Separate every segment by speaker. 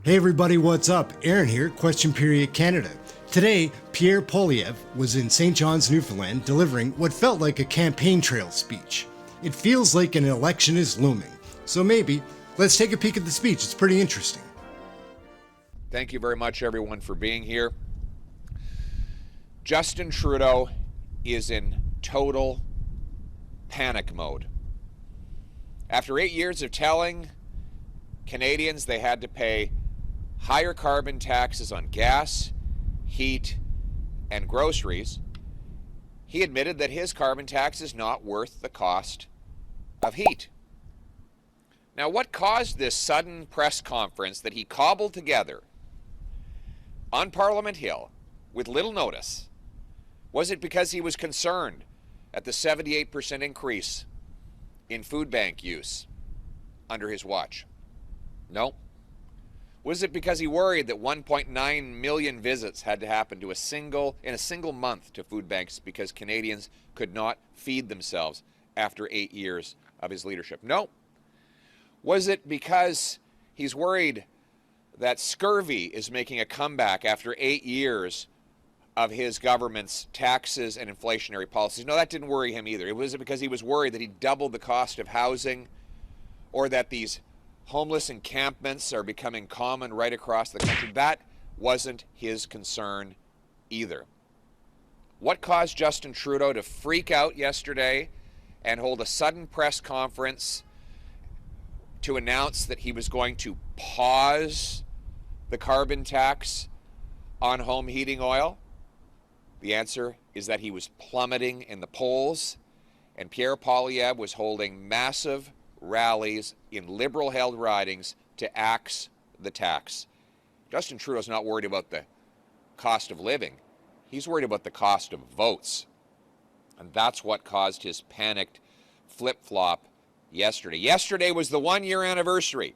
Speaker 1: Hey everybody, what's up? Aaron here, Question Period Canada. Today, Pierre was in St. John's, Newfoundland, delivering what felt like a campaign trail speech. It feels like an election is looming, so maybe let's take a peek at the speech. It's pretty interesting.
Speaker 2: Thank you very much, everyone, for being here. Justin Trudeau is in total panic mode. After 8 years of telling Canadians they had to pay higher carbon taxes on gas, heat, and groceries, he admitted that his carbon tax is not worth the cost of heat. Now, what caused this sudden press conference that he cobbled together on Parliament Hill with little notice? Was it because he was concerned at the 78% increase in food bank use under his watch? No. Was it because he worried that 1.9 million visits had to happen in a single month to food banks because Canadians could not feed themselves after 8 years of his leadership? No. Was it because he's worried that scurvy is making a comeback after 8 years of his government's taxes and inflationary policies? No, that didn't worry him either. It was because he was worried that he doubled the cost of housing, or that these homeless encampments are becoming common right across the country? That wasn't his concern either. What caused Justin Trudeau to freak out yesterday and hold a sudden press conference to announce that he was going to pause the carbon tax on home heating oil? The answer is that he was plummeting in the polls, and Pierre was holding massive rallies in Liberal-held ridings to axe the tax. Justin Trudeau's not worried about the cost of living. He's worried about the cost of votes. And that's what caused his panicked flip-flop yesterday. Yesterday was the one-year anniversary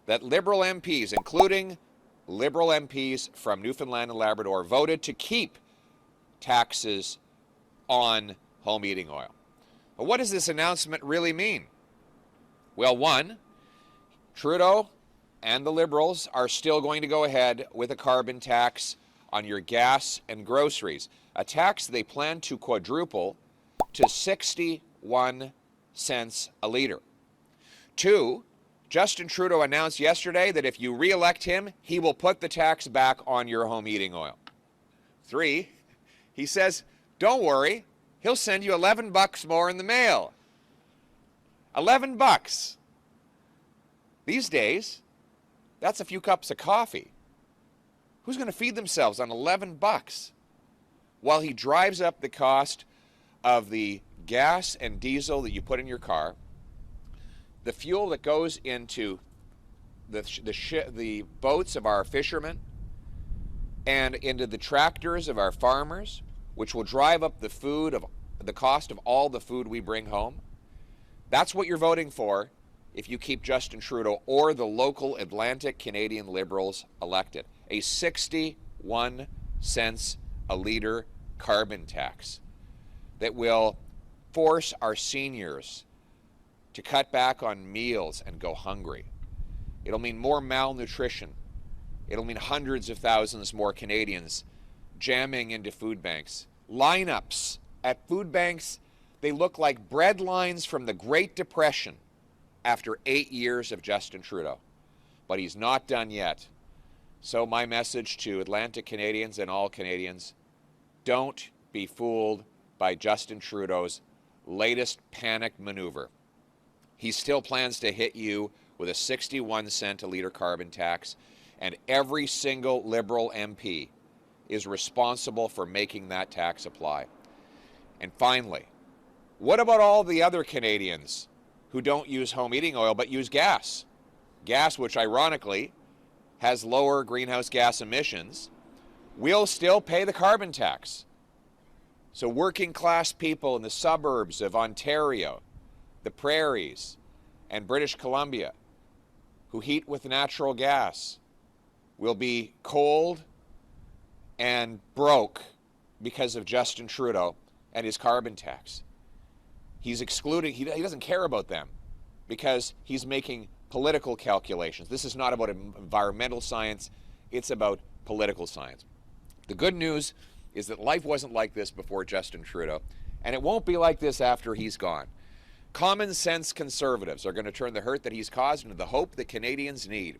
Speaker 2: that Liberal MPs, including Liberal MPs from Newfoundland and Labrador, voted to keep taxes on home heating oil. But what does this announcement really mean? Well, one, Trudeau and the Liberals are still going to go ahead with a carbon tax on your gas and groceries, a tax they plan to quadruple to 61 cents a litre. Two, Justin Trudeau announced yesterday that if you re-elect him, he will put the tax back on your home heating oil. Three, he says, don't worry, he'll send you $11 more in the mail. $11. These days, that's a few cups of coffee. Who's going to feed themselves on $11? While he drives up the cost of the gas and diesel that you put in your car, the fuel that goes into the boats of our fishermen and into the tractors of our farmers, which will drive up the cost of all the food we bring home. That's what you're voting for if you keep Justin Trudeau or the local Atlantic Canadian Liberals elected. A 61 cents a litre carbon tax that will force our seniors to cut back on meals and go hungry. It'll mean more malnutrition. It'll mean hundreds of thousands more Canadians jamming into food banks. Lineups at food banks, they look like bread lines from the Great Depression after 8 years of Justin Trudeau. But he's not done yet. So my message to Atlantic Canadians and all Canadians, don't be fooled by Justin Trudeau's latest panic maneuver. He still plans to hit you with a 61 cent a litre carbon tax, and every single Liberal MP is responsible for making that tax apply. And finally, what about all the other Canadians who don't use home heating oil but use gas? Gas, which ironically has lower greenhouse gas emissions, will still pay the carbon tax. So working class people in the suburbs of Ontario, the prairies, and British Columbia who heat with natural gas will be cold and broke because of Justin Trudeau and his carbon tax. He's excluding, he doesn't care about them because he's making political calculations. This is not about environmental science, it's about political science. The good news is that life wasn't like this before Justin Trudeau, and it won't be like this after he's gone. Common sense conservatives are going to turn the hurt that he's caused into the hope that Canadians need.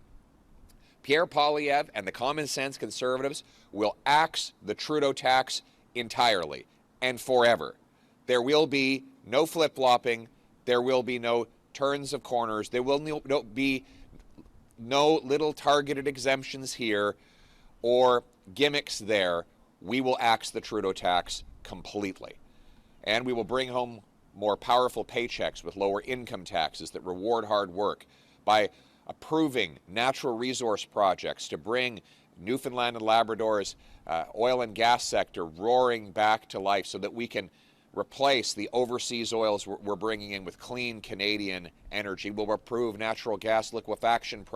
Speaker 2: Pierre Poilievre and the common sense conservatives will axe the Trudeau tax entirely and forever. There will be no flip-flopping. There will be no turns of corners. There will be no little targeted exemptions here or gimmicks there. We will axe the Trudeau tax completely. And we will bring home more powerful paychecks with lower income taxes that reward hard work by approving natural resource projects to bring Newfoundland and Labrador's oil and gas sector roaring back to life so that we can replace the overseas oils we're bringing in with clean Canadian energy. We'll approve natural gas liquefaction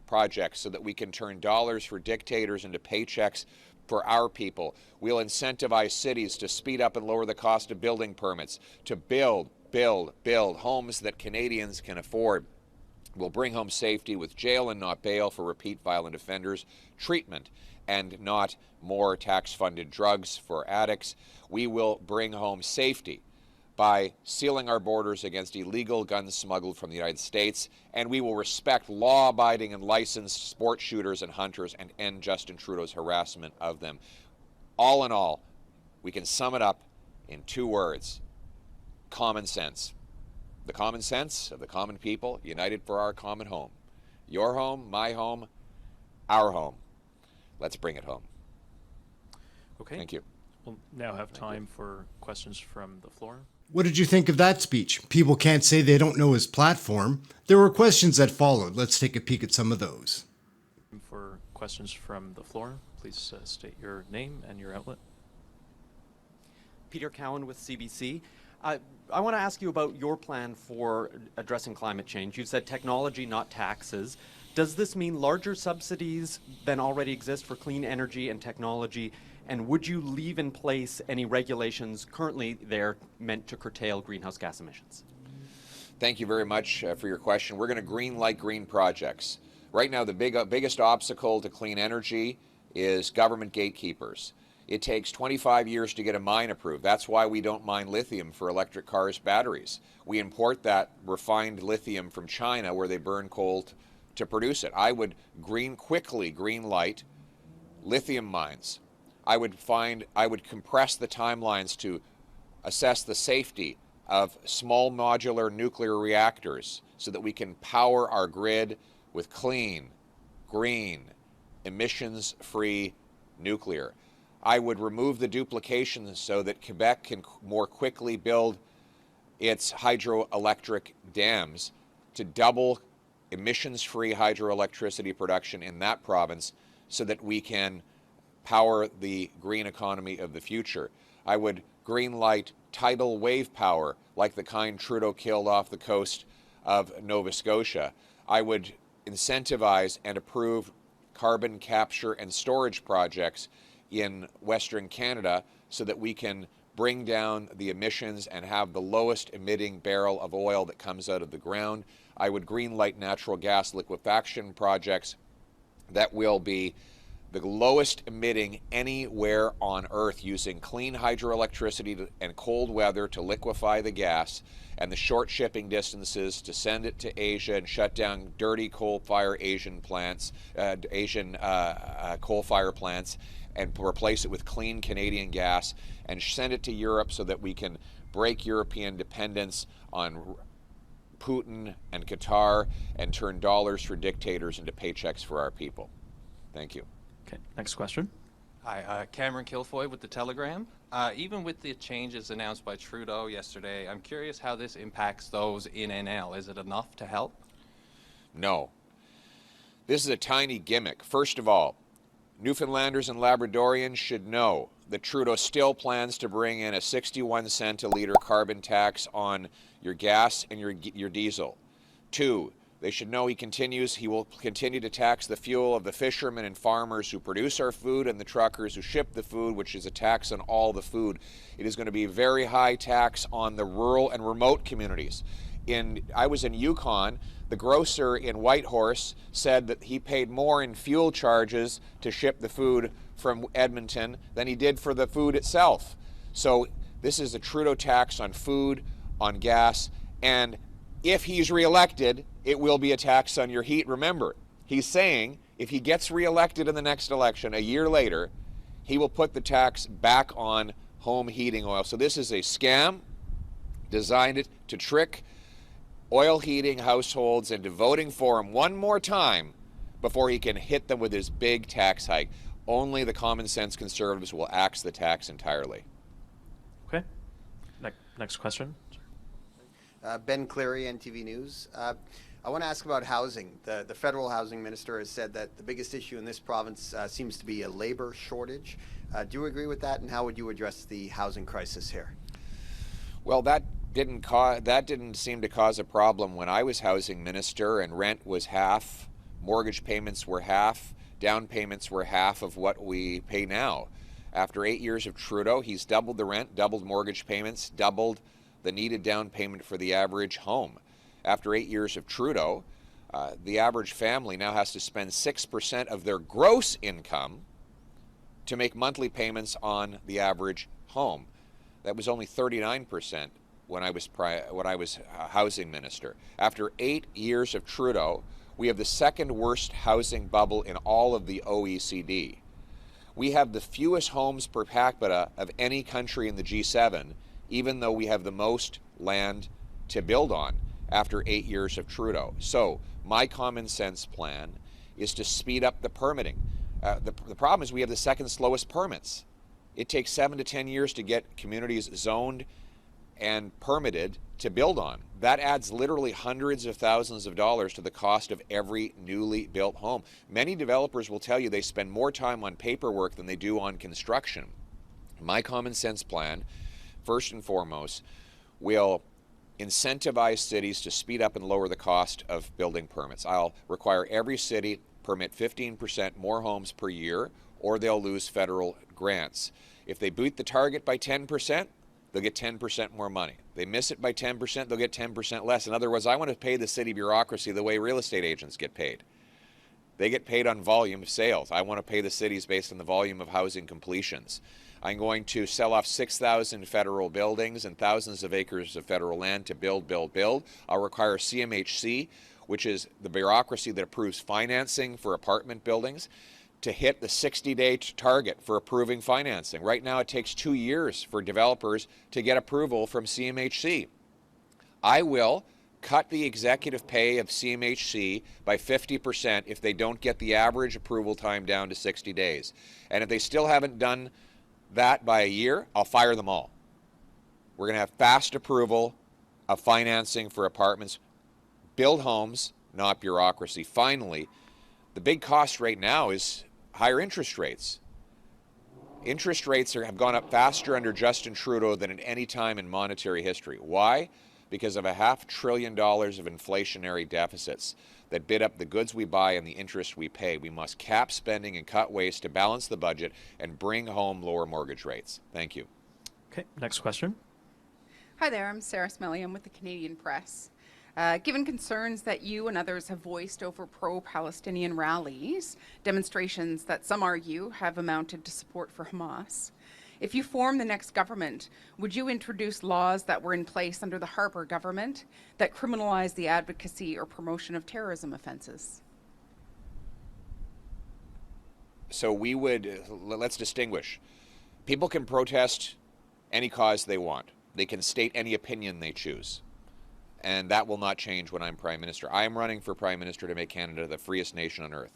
Speaker 2: projects so that we can turn dollars for dictators into paychecks for our people. We'll incentivize cities to speed up and lower the cost of building permits, to build homes that Canadians can afford. We'll bring home safety with jail and not bail for repeat violent offenders, treatment and not more tax-funded drugs for addicts. We will bring home safety by sealing our borders against illegal guns smuggled from the United States, and we will respect law-abiding and licensed sport shooters and hunters and end Justin Trudeau's harassment of them. All in all, we can sum it up in 2 words: common sense. The common sense of the common people united for our common home. Your home, my home, our home. Let's bring it home.
Speaker 3: Okay.
Speaker 2: Thank you.
Speaker 3: We'll now have time for questions from the floor.
Speaker 1: What did you think of that speech? People can't say they don't know his platform. There were questions that followed. Let's take a peek at some of those.
Speaker 3: For questions from the floor, please state your name and your outlet.
Speaker 4: Peter Cowan with CBC. I want to ask you about your plan for addressing climate change. You said technology, not taxes. Does this mean larger subsidies than already exist for clean energy and technology? And would you leave in place any regulations currently there meant to curtail greenhouse gas emissions?
Speaker 2: Thank you very much for your question. We're going to green light green projects. Right now, the biggest obstacle to clean energy is government gatekeepers. It takes 25 years to get a mine approved. That's why we don't mine lithium for electric cars' batteries. We import that refined lithium from China where they burn coal to produce it. I would quickly green light lithium mines. I would compress the timelines to assess the safety of small modular nuclear reactors so that we can power our grid with clean, green, emissions-free nuclear. I would remove the duplication so that Quebec can more quickly build its hydroelectric dams to double emissions-free hydroelectricity production in that province so that we can power the green economy of the future. I would green light tidal wave power like the kind Trudeau killed off the coast of Nova Scotia. I would incentivize and approve carbon capture and storage projects in Western Canada so that we can bring down the emissions and have the lowest emitting barrel of oil that comes out of the ground. I would green light natural gas liquefaction projects that will be the lowest emitting anywhere on Earth, using clean hydroelectricity and cold weather to liquefy the gas, and the short shipping distances to send it to Asia and shut down dirty coal-fired Asian coal-fire plants, and replace it with clean Canadian gas, and send it to Europe so that we can break European dependence on Putin and Qatar and turn dollars for dictators into paychecks for our people. Thank you.
Speaker 3: Okay, next question.
Speaker 5: Hi, Cameron Kilfoy with The Telegram. Even with the changes announced by Trudeau yesterday, I'm curious how this impacts those in NL. Is it enough to help?
Speaker 2: No. This is a tiny gimmick. First of all, Newfoundlanders and Labradorians should know that Trudeau still plans to bring in a 61 cent a litre carbon tax on your gas and your diesel. 2, they should know he will continue to tax the fuel of the fishermen and farmers who produce our food and the truckers who ship the food, which is a tax on all the food. It is going to be a very high tax on the rural and remote communities. I was in Yukon. The grocer in Whitehorse said that he paid more in fuel charges to ship the food from Edmonton than he did for the food itself. So this is a Trudeau tax on food, on gas, and if he's reelected, it will be a tax on your heat. Remember, he's saying if he gets reelected in the next election, a year later, he will put the tax back on home heating oil. So this is a scam designed to trick oil heating households into voting for him one more time before he can hit them with his big tax hike. Only the common sense conservatives will axe the tax entirely.
Speaker 3: Okay. Next question.
Speaker 6: Ben Cleary, NTV News. I want to ask about housing. The federal housing minister has said that the biggest issue in this province seems to be a labor shortage. Do you agree with that, and how would you address the housing crisis here?
Speaker 2: Well, that didn't seem to cause a problem when I was housing minister, and rent was half, mortgage payments were half, down payments were half of what we pay now. After 8 years of Trudeau, he's doubled the rent, doubled mortgage payments, doubled the needed down payment for the average home. After 8 years of Trudeau, the average family now has to spend 6% of their gross income to make monthly payments on the average home. That was only 39% when I was housing minister. After 8 years of Trudeau, we have the second worst housing bubble in all of the OECD. We have the fewest homes per capita of any country in the G7, even though we have the most land to build on after 8 years of Trudeau. So my common sense plan is to speed up the permitting. The problem is we have the second slowest permits. It takes 7 to 10 years to get communities zoned and permitted to build on. That adds literally hundreds of thousands of dollars to the cost of every newly built home. Many developers will tell you they spend more time on paperwork than they do on construction. My common sense plan, first and foremost, will incentivize cities to speed up and lower the cost of building permits. I'll require every city permit 15% more homes per year, or they'll lose federal grants. If they beat the target by 10%, they'll get 10% more money. They miss it by 10%, they'll get 10% less. In other words, I want to pay the city bureaucracy the way real estate agents get paid. They get paid on volume of sales. I want to pay the cities based on the volume of housing completions. I'm going to sell off 6,000 federal buildings and thousands of acres of federal land to build, build, build. I'll require CMHC, which is the bureaucracy that approves financing for apartment buildings, to hit the 60-day target for approving financing. Right now it takes 2 years for developers to get approval from CMHC. I will cut the executive pay of CMHC by 50% if they don't get the average approval time down to 60 days. And if they still haven't done that by a year, I'll fire them all. We're going to have fast approval of financing for apartments. Build homes, not bureaucracy. Finally, the big cost right now is higher interest rates. Interest rates have gone up faster under Justin Trudeau than at any time in monetary history. Why? Because of $500 billion of inflationary deficits that bid up the goods we buy and the interest we pay. We must cap spending and cut waste to balance the budget and bring home lower mortgage rates. Thank you.
Speaker 3: Okay, next question.
Speaker 7: Hi there, I'm Sarah Smelly. I'm with the Canadian Press. Given concerns that you and others have voiced over pro-Palestinian rallies, demonstrations that some argue have amounted to support for Hamas, if you form the next government, would you introduce laws that were in place under the Harper government that criminalize the advocacy or promotion of terrorism offenses?
Speaker 2: So let's distinguish. People can protest any cause they want. They can state any opinion they choose. And that will not change when I'm Prime Minister. I am running for Prime Minister to make Canada the freest nation on earth.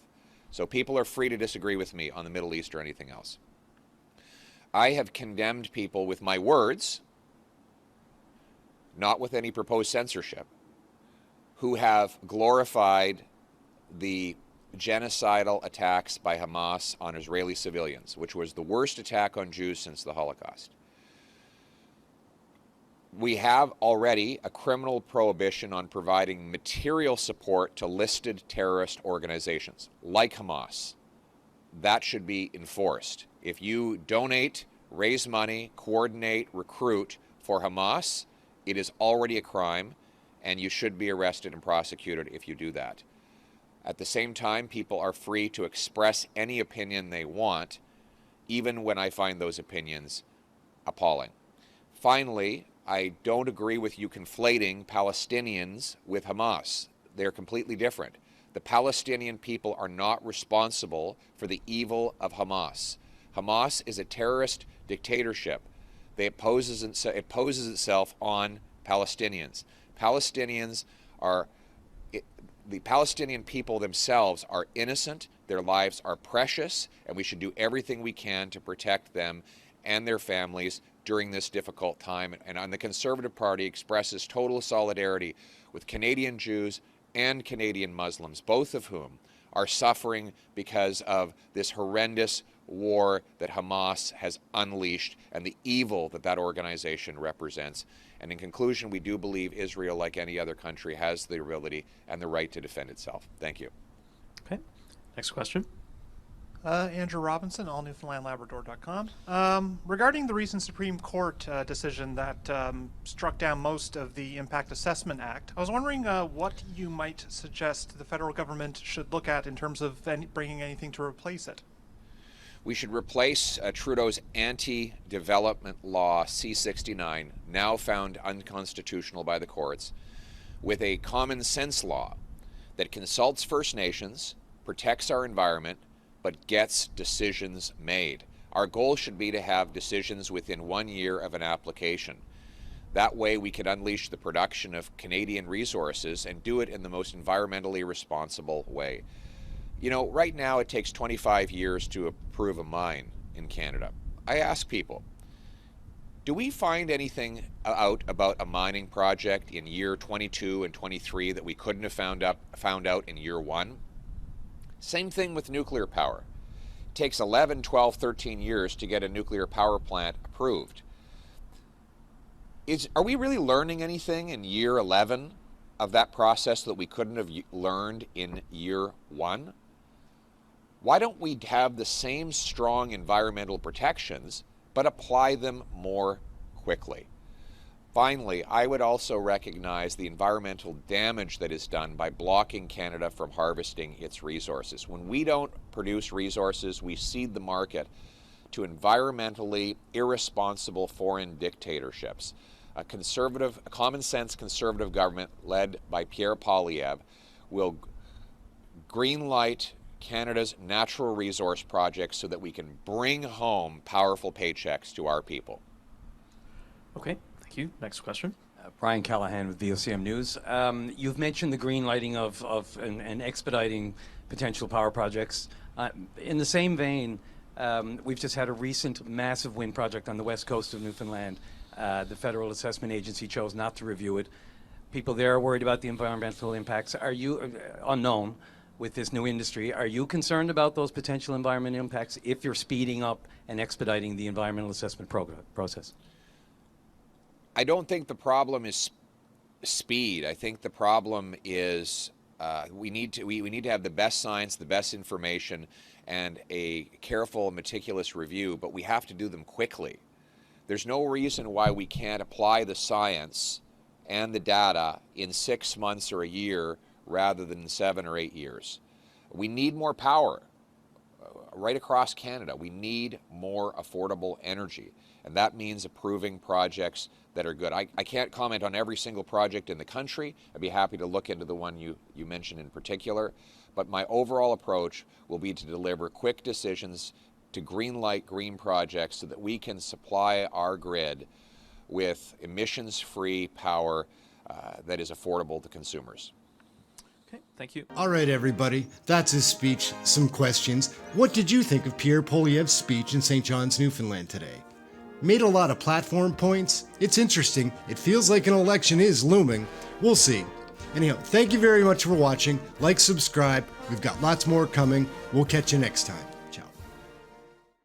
Speaker 2: So people are free to disagree with me on the Middle East or anything else. I have condemned people with my words, not with any proposed censorship, who have glorified the genocidal attacks by Hamas on Israeli civilians, which was the worst attack on Jews since the Holocaust. We have already a criminal prohibition on providing material support to listed terrorist organizations like Hamas. That should be enforced. If you donate, raise money, coordinate, recruit for Hamas, it is already a crime, and you should be arrested and prosecuted if you do that. At the same time, people are free to express any opinion they want, even when I find those opinions appalling. Finally, I don't agree with you conflating Palestinians with Hamas. They're completely different. The Palestinian people are not responsible for the evil of Hamas. Hamas is a terrorist dictatorship. It poses itself on Palestinians. The Palestinian people themselves are innocent, their lives are precious, and we should do everything we can to protect them and their families during this difficult time. And the Conservative Party expresses total solidarity with Canadian Jews and Canadian Muslims, both of whom are suffering because of this horrendous war that Hamas has unleashed and the evil that that organization represents. And in conclusion, we do believe Israel, like any other country, has the ability and the right to defend itself. Thank you.
Speaker 3: Okay. Next question.
Speaker 8: Andrew Robinson, allnewfoundlandlabrador.com. Regarding the recent Supreme Court decision that struck down most of the Impact Assessment Act, I was wondering what you might suggest the federal government should look at in terms of bringing anything to replace it.
Speaker 2: We should replace Trudeau's anti-development law C-69, now found unconstitutional by the courts, with a common sense law that consults First Nations, protects our environment, but gets decisions made. Our goal should be to have decisions within 1 year of an application. That way we can unleash the production of Canadian resources and do it in the most environmentally responsible way. You know, right now it takes 25 years to approve a mine in Canada. I ask people, do we find anything out about a mining project in year 22 and 23 that we couldn't have found out in year 1? Same thing with nuclear power. It takes 11, 12, 13 years to get a nuclear power plant approved. Are we really learning anything in year 11 of that process that we couldn't have learned in year 1? Why don't we have the same strong environmental protections, but apply them more quickly? Finally, I would also recognize the environmental damage that is done by blocking Canada from harvesting its resources. When we don't produce resources, we cede the market to environmentally irresponsible foreign dictatorships. A common sense conservative government led by Pierre will greenlight Canada's natural resource projects so that we can bring home powerful paychecks to our people.
Speaker 3: Okay, thank you. Next question.
Speaker 9: Brian Callahan with VOCM News. You've mentioned the green lighting of and expediting potential power projects. In the same vein, we've just had a recent massive wind project on the west coast of Newfoundland. The Federal Assessment Agency chose not to review it. People there are worried about the environmental impacts. Are you unknown with this new industry? Are you concerned about those potential environmental impacts if you're speeding up and expediting the environmental assessment process?
Speaker 2: I don't think the problem is speed. I think the problem is we need to have the best science, the best information, and a careful, meticulous review, but we have to do them quickly. There's no reason why we can't apply the science and the data in 6 months or a year rather than 7 or 8 years. We need more power right across Canada. We need more affordable energy, and that means approving projects that are good. I can't comment on every single project in the country. I'd be happy to look into the one you mentioned in particular, but my overall approach will be to deliver quick decisions to greenlight green projects so that we can supply our grid with emissions-free power that is affordable to consumers.
Speaker 3: Okay, thank you.
Speaker 1: All right, everybody, that's his speech. Some questions. What did you think of Pierre Poilievre's speech in St. John's, Newfoundland today? Made a lot of platform points. It's interesting. It feels like an election is looming. We'll see. Anyhow, thank you very much for watching. Like, subscribe. We've got lots more coming. We'll catch you next time.